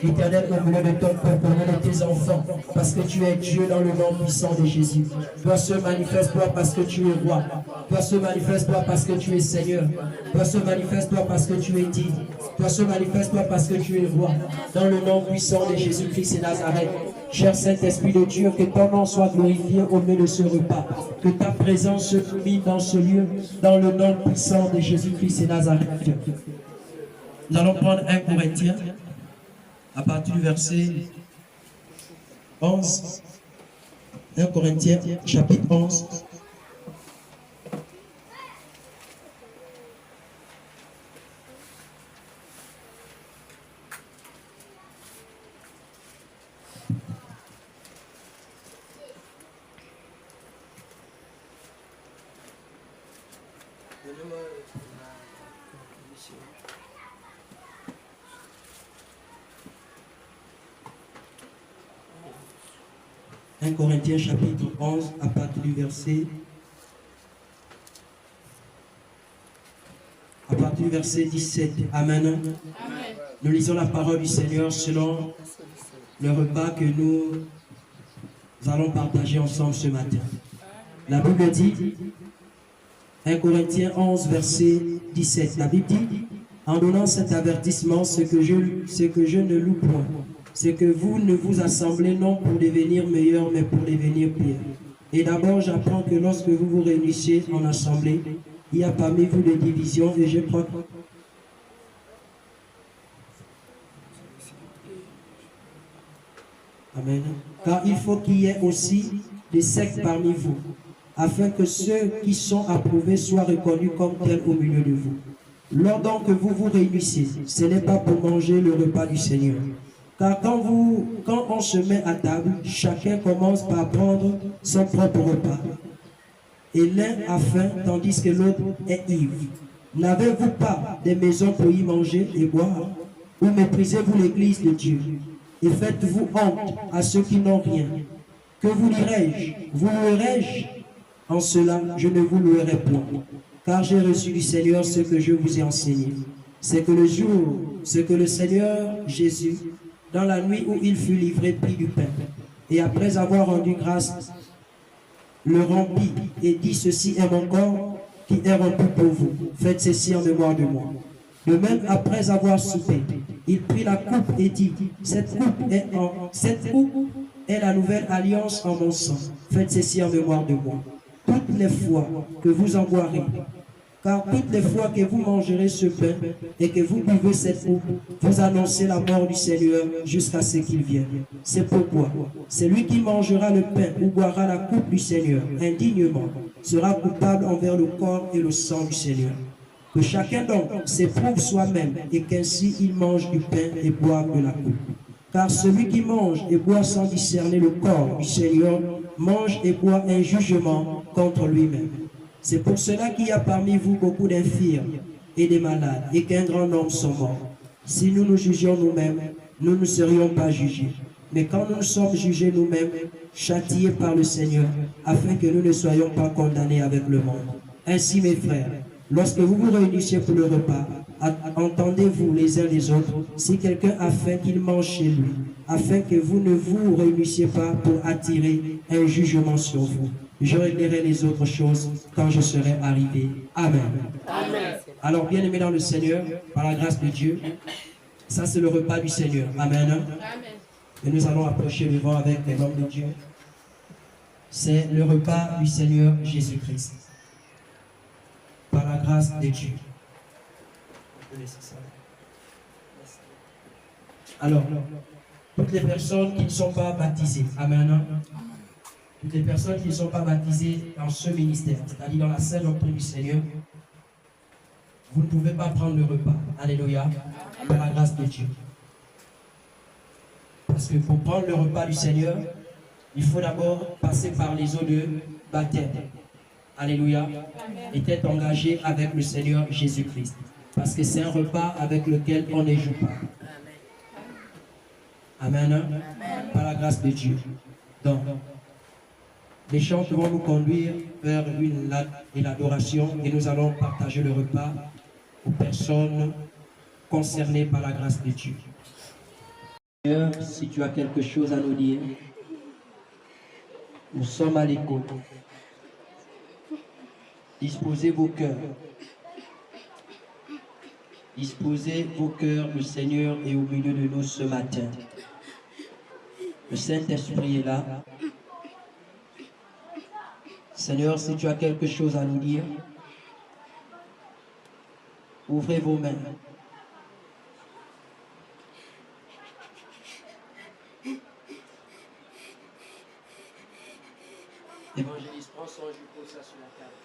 L'Éternel au milieu de ton peuple, au milieu de tes enfants, parce que tu es Dieu dans le nom puissant de Jésus. Toi se manifeste-toi parce que tu es roi. Toi se manifeste-toi parce que tu es Seigneur. Toi se manifeste-toi parce que tu es digne. Toi se manifeste-toi parce que tu es roi. Dans le nom puissant de Jésus-Christ et Nazareth. Cher Saint-Esprit de Dieu, que ton nom soit glorifié au milieu de ce repas. Que ta présence se domine dans ce lieu, dans le nom puissant de Jésus-Christ et Nazareth. Nous allons prendre 1 Corinthiens, à partir du verset 11. 1 Corinthiens, chapitre 11. Corinthiens chapitre 11 à partir du verset 17. Amen. Amen. Nous lisons la parole du Seigneur selon le repas que nous allons partager ensemble ce matin. La Bible dit, 1 Corinthiens 11, verset 17, la Bible dit, en donnant cet avertissement, ce que je ne loue point, c'est que vous ne vous assemblez non pour devenir meilleurs, mais pour devenir pires. Et d'abord, j'apprends que lorsque vous vous réunissez en assemblée, il y a parmi vous des divisions, et je crois que... Amen. Car il faut qu'il y ait aussi des sectes parmi vous, afin que ceux qui sont approuvés soient reconnus comme tels au milieu de vous. Lors donc que vous vous réunissez, ce n'est pas pour manger le repas du Seigneur. Car quand on se met à table, chacun commence par prendre son propre repas. Et l'un a faim, tandis que l'autre est ivre. N'avez-vous pas des maisons pour y manger et boire? Ou méprisez-vous l'Église de Dieu? Et faites-vous honte à ceux qui n'ont rien? Que vous dirai-je? Vous louerai-je? En cela, je ne vous louerai point. Car j'ai reçu du Seigneur ce que je vous ai enseigné. C'est que le Seigneur Jésus, dans la nuit où il fut livré, prit du pain. Et après avoir rendu grâce, le rompit et dit, ceci est mon corps qui est rompu pour vous. Faites ceci en mémoire de moi. De même, après avoir soupé, il prit la coupe et dit, cette coupe est la nouvelle alliance en mon sang. Faites ceci en mémoire de moi. Toutes les fois que vous en boirez, car toutes les fois que vous mangerez ce pain et que vous buvez cette coupe, vous annoncez la mort du Seigneur jusqu'à ce qu'il vienne. C'est pourquoi celui qui mangera le pain ou boira la coupe du Seigneur indignement sera coupable envers le corps et le sang du Seigneur. Que chacun donc s'éprouve soi-même et qu'ainsi il mange du pain et boive de la coupe. Car celui qui mange et boit sans discerner le corps du Seigneur mange et boit un jugement contre lui-même. C'est pour cela qu'il y a parmi vous beaucoup d'infirmes et des malades et qu'un grand nombre sont morts. Si nous nous jugions nous-mêmes, nous ne serions pas jugés. Mais quand nous nous sommes jugés nous-mêmes, châtiés par le Seigneur, afin que nous ne soyons pas condamnés avec le monde. Ainsi, mes frères, lorsque vous vous réunissez pour le repas, entendez-vous les uns les autres, si quelqu'un a faim, qu'il mange chez lui, afin que vous ne vous réunissiez pas pour attirer un jugement sur vous. Je réglerai les autres choses quand je serai arrivé. Amen. Amen. Alors, bien aimés dans le Seigneur, par la grâce de Dieu, ça c'est le repas du Seigneur. Amen. Amen. Et nous allons approcher le vent avec les hommes de Dieu. C'est le repas du Seigneur Jésus-Christ. Par la grâce de Dieu. Alors, toutes les personnes qui ne sont pas baptisées, amen. Toutes les personnes qui ne sont pas baptisées dans ce ministère, c'est-à-dire dans la sainte doctrine du Seigneur, vous ne pouvez pas prendre le repas. Alléluia. Par la grâce de Dieu. Parce que pour prendre le repas du Seigneur, il faut d'abord passer par les eaux de baptême. Alléluia. Et être engagé avec le Seigneur Jésus-Christ. Parce que c'est un repas avec lequel on ne joue pas. Amen. Amen. Par la grâce de Dieu. Donc, les chants vont nous conduire vers l'adoration et nous allons partager le repas aux personnes concernées par la grâce de Dieu. Seigneur, si tu as quelque chose à nous dire, nous sommes à l'écoute. Disposez vos cœurs. Disposez vos cœurs, le Seigneur est au milieu de nous ce matin. Le Saint-Esprit est là. Seigneur, si tu as quelque chose à nous dire, ouvrez vos mains. Évangéliste, prends son jus, pose ça sur la table.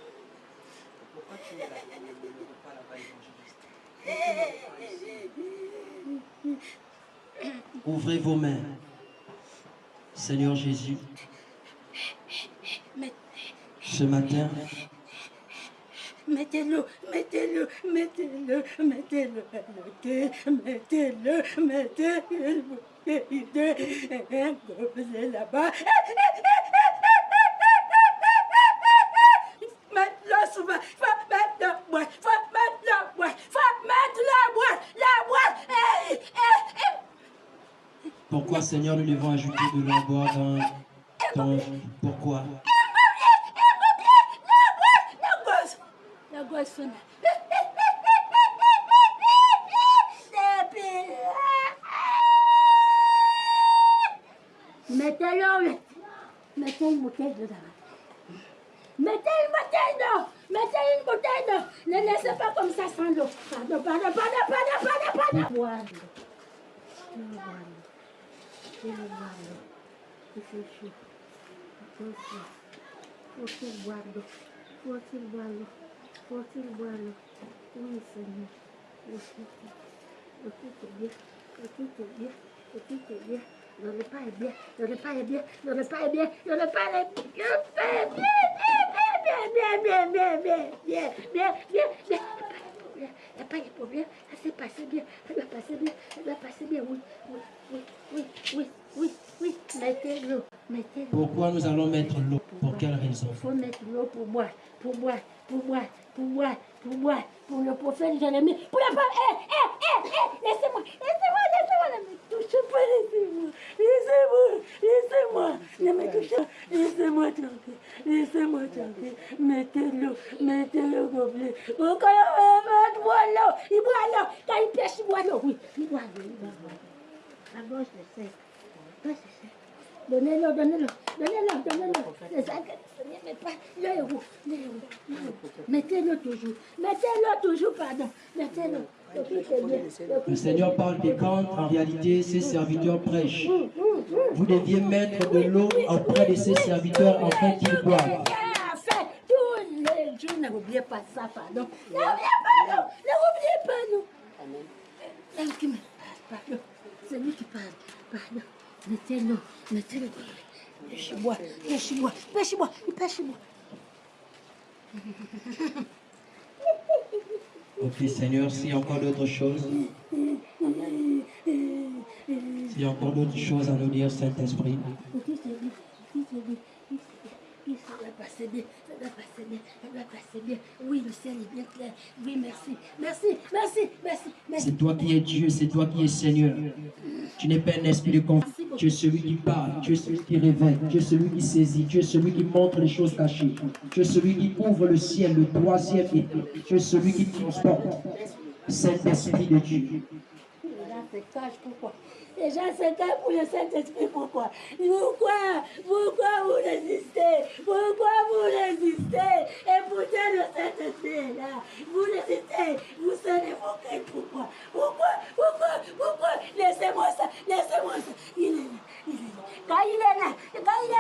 Pourquoi tu es là? Ne pas là-bas, évangéliste. Ouvrez vos mains. Seigneur Jésus, ce matin, mettez-le, mettez-le, mettez-le, mettez-le, mettez-le, mettez-le, mettez-le là-bas. Mettre-le souvent, faut mettre la boîte, faut mettre la boîte, faut mettre la boîte, la boîte. Pourquoi, Seigneur, nous devons ajouter de la boîte dans ton... Pourquoi? personne. Mettez-le, mettez une bouteille dedans. Mettez une bouteille d'eau. Mettez une bouteille d'eau. Ne laissez pas comme ça sans l'eau. Pardon, pardon, pardon, pardon, pardon, pardon. Boire l'eau. Tu veux boire l'eau. Tu veux boire l'eau. Il fait chaud. Faut-il boire l'eau. Faut-il boire l'eau. Faut-il boire l'eau. Oui, Seigneur. Le tout est bien. Le tout est bien. Le tout est bien. Le repas est bien. Le repas est bien. Le repas est bien. Le repas est bien. Bien. Il n'y a pas de problème. Ça s'est passé bien. Ça va passer bien. Ça va passer bien. Oui. Mettez l'eau. Mettez l'eau. Pourquoi nous allons mettre l'eau? Pour quelle raison? Il faut mettre l'eau pour boire. Pour le prophète Jérémie. Pour la femme. Laissez-moi. Ne me touchez pas. Laissez-moi. Ne me touchez pas. Laissez-moi tranquille. Mettez l'eau. Gobelet. Quand il boit l'eau. Quand il pêche, il boit l'eau. Oui, il boit l'eau. À gauche, le sec. Donnez-le. Les agresseurs, mais pas le héros. Mettez-le toujours, pardon. Mettez-le. Le Seigneur parle des quand, en réalité, ses serviteurs prêchent. Vous deviez mettre de l'eau auprès de ses serviteurs afin qu'ils boivent. Tous les jours, n'oubliez pas ça, pardon. N'oubliez pas, non. Pardon. C'est lui qui parle. Pardon. Mettez-le. Pêchez-moi. Ok, Seigneur, s'il y a encore d'autres choses, à nous dire, Saint-Esprit. Ça va passer bien. Oui, le ciel est bien clair. Oui, merci. C'est toi qui es Dieu, c'est toi qui es Seigneur. Tu n'es pas un esprit de confusion. Tu es celui qui parle, tu es celui qui révèle, tu es celui qui saisit, tu es celui qui montre les choses cachées. Tu es celui qui ouvre le ciel, le troisième étage. Tu es celui qui transporte. Saint-Esprit de Dieu. Les gens se cachent pour le Saint-Esprit. Pourquoi vous résistez? Et pourtant le Saint-Esprit est là. Vous résistez. Vous serez moqués. Pourquoi? Laissez-moi ça. Il est là. Quand il est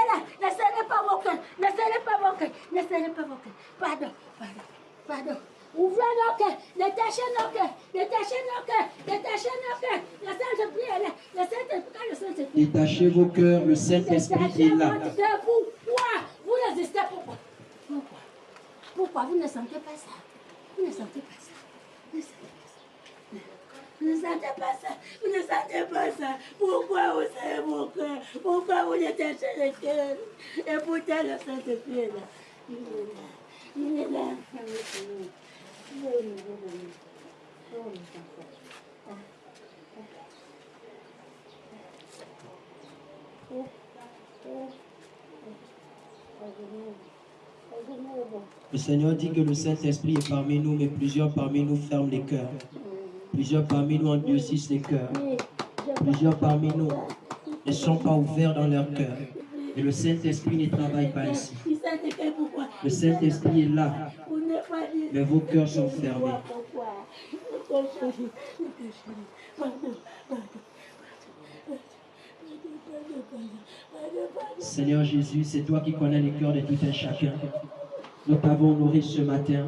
là, laissez-le pas moquer. Pardon. Ouvrez nos cœurs, détachez nos cœurs. Le Saint-Esprit est là. Le Saint-Esprit. Détachez vos cœurs, le Saint-Esprit est là. Pourquoi vous résistez? Pourquoi vous ne sentez pas ça? Vous ne sentez pas ça. Pourquoi vous serrez mon cœur? Pourquoi vous détachez le cœur? Et pourtant le Saint-Esprit est là. Il est là. Le Seigneur dit que le Saint-Esprit est parmi nous, mais plusieurs parmi nous ferment les cœurs. Plusieurs parmi nous endurcissent les cœurs. Plusieurs parmi nous ne sont pas ouverts dans leur cœur. Et le Saint-Esprit ne travaille pas ici. Le Saint-Esprit est là, mais vos cœurs sont fermés. Seigneur Jésus, c'est toi qui connais les cœurs de tout un chacun. Nous t'avons nourri ce matin.